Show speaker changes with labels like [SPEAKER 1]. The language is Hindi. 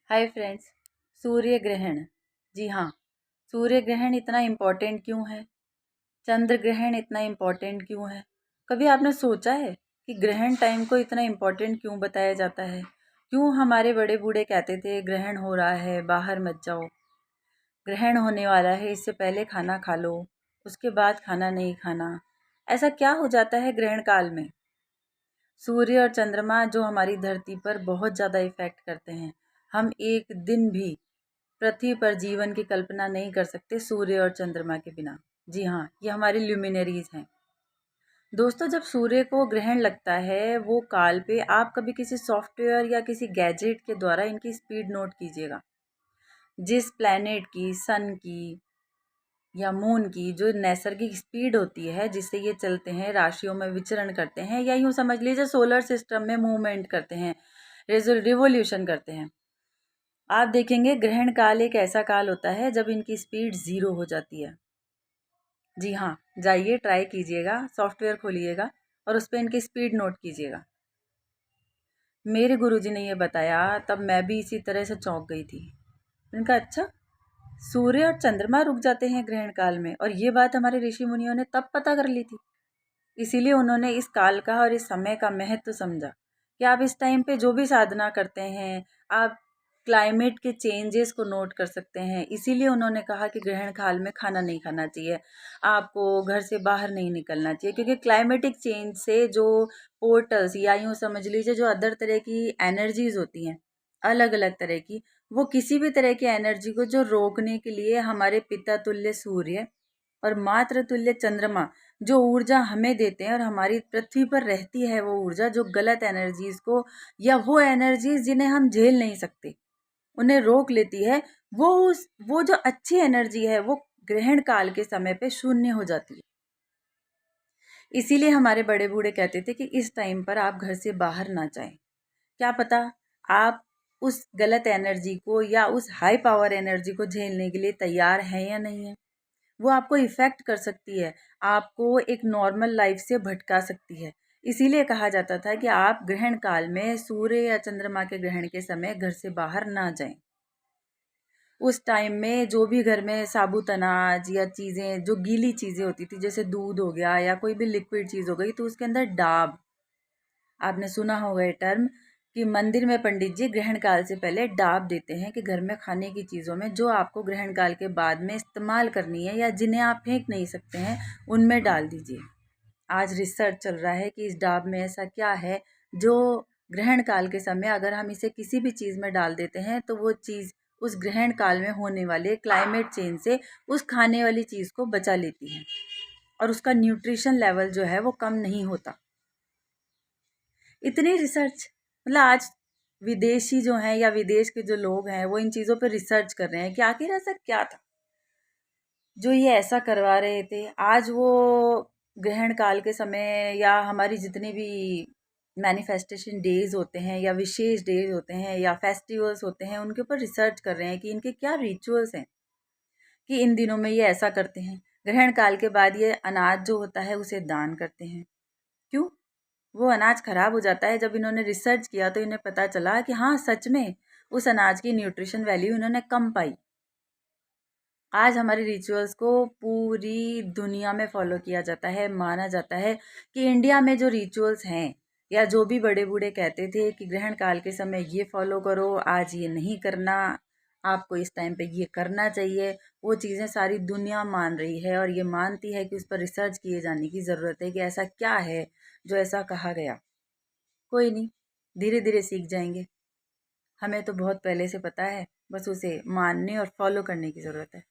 [SPEAKER 1] Hi friends. सूर्य ग्रहण। जी हाँ, सूर्य ग्रहण इतना इम्पोर्टेंट क्यों है? चंद्र ग्रहण इतना इम्पोर्टेंट क्यों है? कभी आपने सोचा है कि ग्रहण टाइम को इतना इम्पोर्टेंट क्यों बताया जाता है? क्यों हमारे बड़े बूढ़े कहते थे ग्रहण हो रहा है बाहर मत जाओ, ग्रहण होने वाला है इससे पहले खाना खा लो, उसके बाद खाना नहीं खाना। ऐसा क्या हो जाता है ग्रहण काल में? सूर्य और चंद्रमा जो हमारी धरती पर बहुत ज़्यादा इफ़ेक्ट करते हैं। हम एक दिन भी पृथ्वी पर जीवन की कल्पना नहीं कर सकते सूर्य और चंद्रमा के बिना। जी हाँ, ये हमारी ल्यूमिनरीज हैं। दोस्तों, जब सूर्य को ग्रहण लगता है वो काल पे, आप कभी किसी सॉफ्टवेयर या किसी गैजेट के द्वारा इनकी स्पीड नोट कीजिएगा। जिस प्लैनेट की, सन की या मून की जो नैसर्गिक स्पीड होती है जिससे ये चलते हैं, राशियों में विचरण करते हैं, या यूँ समझ लीजिए सोलर सिस्टम में मूवमेंट करते हैं, रिवोल्यूशन करते हैं। आप देखेंगे ग्रहण काल एक ऐसा काल होता है जब इनकी स्पीड 0 हो जाती है। जी हाँ, जाइए ट्राई कीजिएगा, सॉफ्टवेयर खोलिएगा और उस पर इनकी स्पीड नोट कीजिएगा। मेरे गुरुजी ने ये बताया तब मैं भी इसी तरह से चौंक गई थी। उनका अच्छा, सूर्य और चंद्रमा रुक जाते हैं ग्रहण काल में, और ये बात हमारे ऋषि मुनियों ने तब पता कर ली थी। इसीलिए उन्होंने इस काल का और इस समय का महत्व समझा कि आप इस टाइम पे जो भी साधना करते हैं, आप क्लाइमेट के चेंजेस को नोट कर सकते हैं। इसीलिए उन्होंने कहा कि ग्रहण काल में खाना नहीं खाना चाहिए, आपको घर से बाहर नहीं निकलना चाहिए, क्योंकि क्लाइमेटिक चेंज से जो पोर्टल्स, या यूँ समझ लीजिए जो अदर तरह की एनर्जीज होती हैं, अलग अलग तरह की, वो किसी भी तरह की एनर्जी को जो रोकने के लिए हमारे पिता तुल्य सूर्य और मातृ तुल्य चंद्रमा जो ऊर्जा हमें देते हैं और हमारी पृथ्वी पर रहती है, वो ऊर्जा जो गलत एनर्जीज को, या वो एनर्जीज जिन्हें हम झेल नहीं सकते, उन्हें रोक लेती है। वो जो अच्छी एनर्जी है वो ग्रहण काल के समय पे शून्य हो जाती है। इसीलिए हमारे बड़े बूढ़े कहते थे कि इस टाइम पर आप घर से बाहर ना जाएं। क्या पता आप उस गलत एनर्जी को या उस हाई पावर एनर्जी को झेलने के लिए तैयार हैं या नहीं है। वो आपको इफ़ेक्ट कर सकती है, आपको एक नॉर्मल लाइफ से भटका सकती है। इसीलिए कहा जाता था कि आप ग्रहण काल में सूर्य या चंद्रमा के ग्रहण के समय घर से बाहर ना जाएं। उस टाइम में जो भी घर में साबुत अनाज या चीज़ें, जो गीली चीज़ें होती थी, जैसे दूध हो गया या कोई भी लिक्विड चीज़ हो गई, तो उसके अंदर डाब, आपने सुना होगा ये टर्म, कि मंदिर में पंडित जी ग्रहण काल से पहले डाब देते हैं कि घर में खाने की चीज़ों में जो आपको ग्रहण काल के बाद में इस्तेमाल करनी है या जिन्हें आप फेंक नहीं सकते हैं, उनमें डाल दीजिए। आज रिसर्च चल रहा है कि इस डाब में ऐसा क्या है जो ग्रहण काल के समय अगर हम इसे किसी भी चीज़ में डाल देते हैं तो वो चीज़ उस ग्रहण काल में होने वाले क्लाइमेट चेंज से उस खाने वाली चीज़ को बचा लेती है और उसका न्यूट्रिशन लेवल जो है वो कम नहीं होता। इतनी रिसर्च, मतलब आज विदेशी जो हैं या विदेश के जो लोग हैं वो इन चीज़ों पर रिसर्च कर रहे हैं कि आखिर ऐसा क्या था जो ये ऐसा करवा रहे थे। आज वो ग्रहण काल के समय या हमारी जितने भी मैनिफेस्टेशन डेज होते हैं या विशेष डेज होते हैं या फेस्टिवल्स होते हैं, उनके ऊपर रिसर्च कर रहे हैं कि इनके क्या रिचुअल्स हैं, कि इन दिनों में ये ऐसा करते हैं, ग्रहण काल के बाद ये अनाज जो होता है उसे दान करते हैं। क्यों? वो अनाज खराब हो जाता है। जब इन्होंने रिसर्च किया तो इन्हें पता चला कि हाँ, सच में उस अनाज की न्यूट्रिशन वैल्यू इन्होंने कम पाई। आज हमारे रिचुअल्स को पूरी दुनिया में फॉलो किया जाता है। माना जाता है कि इंडिया में जो रिचुअल्स हैं या जो भी बड़े बूढ़े कहते थे कि ग्रहण काल के समय ये फॉलो करो, आज ये नहीं करना, आपको इस टाइम पे ये करना चाहिए, वो चीज़ें सारी दुनिया मान रही है और ये मानती है कि उस पर रिसर्च किए जाने की ज़रूरत है कि ऐसा क्या है जो ऐसा कहा गया। कोई नहीं, धीरे धीरे सीख जाएंगे। हमें तो बहुत पहले से पता है, बस उसे मानने और फॉलो करने की ज़रूरत है।